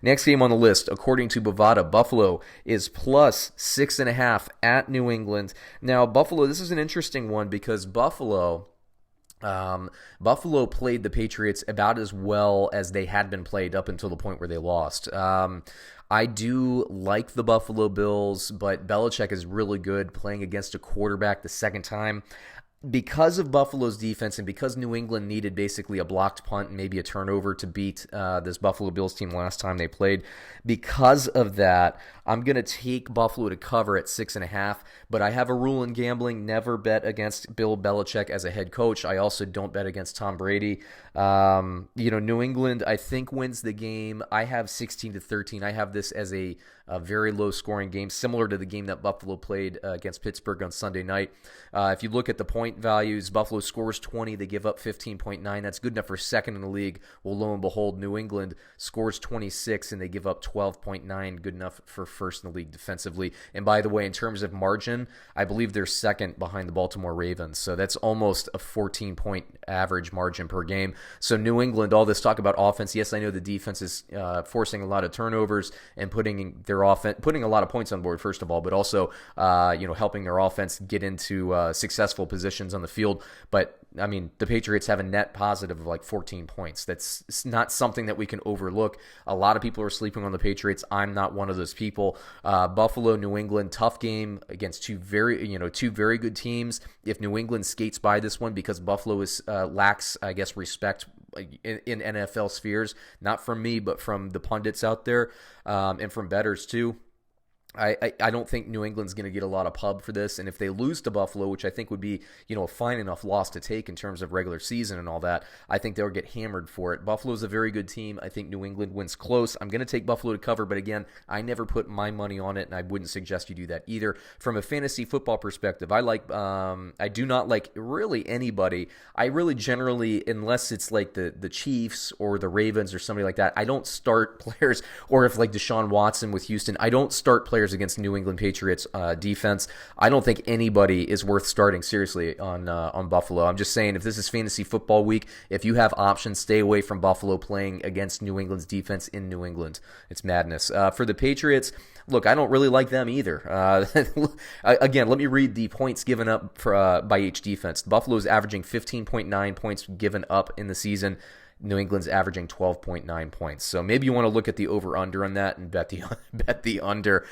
Next game on the list, according to Bovada, Buffalo is plus 6.5 at New England. Now, Buffalo, this is an interesting one because Buffalo played the Patriots about as well as they had been played up until the point where they lost. I do like the Buffalo Bills, but Belichick is really good playing against a quarterback the second time. Because of Buffalo's defense and because New England needed basically a blocked punt and maybe a turnover to beat this Buffalo Bills team last time they played, because of that, I'm going to take Buffalo to cover at 6.5, but I have a rule in gambling: never bet against Bill Belichick as a head coach. I also don't bet against Tom Brady. New England, I think, wins the game. I have 16-13. I have this as a very low-scoring game, similar to the game that Buffalo played against Pittsburgh on Sunday night. If you look at the point values, Buffalo scores 20. They give up 15.9. That's good enough for second in the league. Well, lo and behold, New England scores 26, and they give up 12.9. Good enough for first in the league defensively. And by the way, in terms of margin, I believe they're second behind the Baltimore Ravens. So that's almost a 14-point average margin per game. So New England, all this talk about offense, yes, I know the defense is forcing a lot of turnovers and putting a lot of points on board, first of all, but also helping their offense get into successful positions on the field. But I mean, the Patriots have a net positive of like 14 points. That's not something that we can overlook. A lot of people are sleeping on the Patriots. I'm not one of those people. Buffalo, New England, tough game against two very good teams. If New England skates by this one because Buffalo lacks, I guess, respect in NFL spheres, not from me, but from the pundits out there, and from bettors too. I don't think New England's going to get a lot of pub for this, and if they lose to Buffalo, which I think would be a fine enough loss to take in terms of regular season and all that, I think they'll get hammered for it. Buffalo's a very good team. I think New England wins close. I'm going to take Buffalo to cover, but again, I never put my money on it, and I wouldn't suggest you do that either. From a fantasy football perspective, I do not like really anybody. I really generally, unless it's like the Chiefs or the Ravens or somebody like that, I don't start players, or if like Deshaun Watson with Houston, I don't start players against New England Patriots defense. I don't think anybody is worth starting seriously on Buffalo. I'm just saying, if this is fantasy football week, if you have options, stay away from Buffalo playing against New England's defense in New England. It's madness. For the Patriots, look, I don't really like them either. Again, let me read the points given up by each defense. Buffalo is averaging 15.9 points given up in the season. New England's averaging 12.9 points. So maybe you want to look at the over-under on that and bet the under.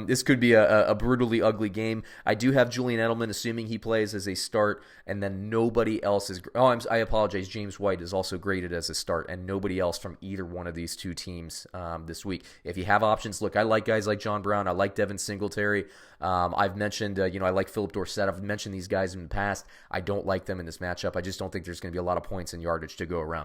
This could be a brutally ugly game. I do have Julian Edelman, assuming he plays as a start, and then nobody else is. I apologize. James White is also graded as a start, and nobody else from either one of these two teams this week. If you have options, look, I like guys like John Brown. I like Devin Singletary. I've mentioned, I like Philip Dorsett. I've mentioned these guys in the past. I don't like them in this matchup. I just don't think there's going to be a lot of points and yardage to go around.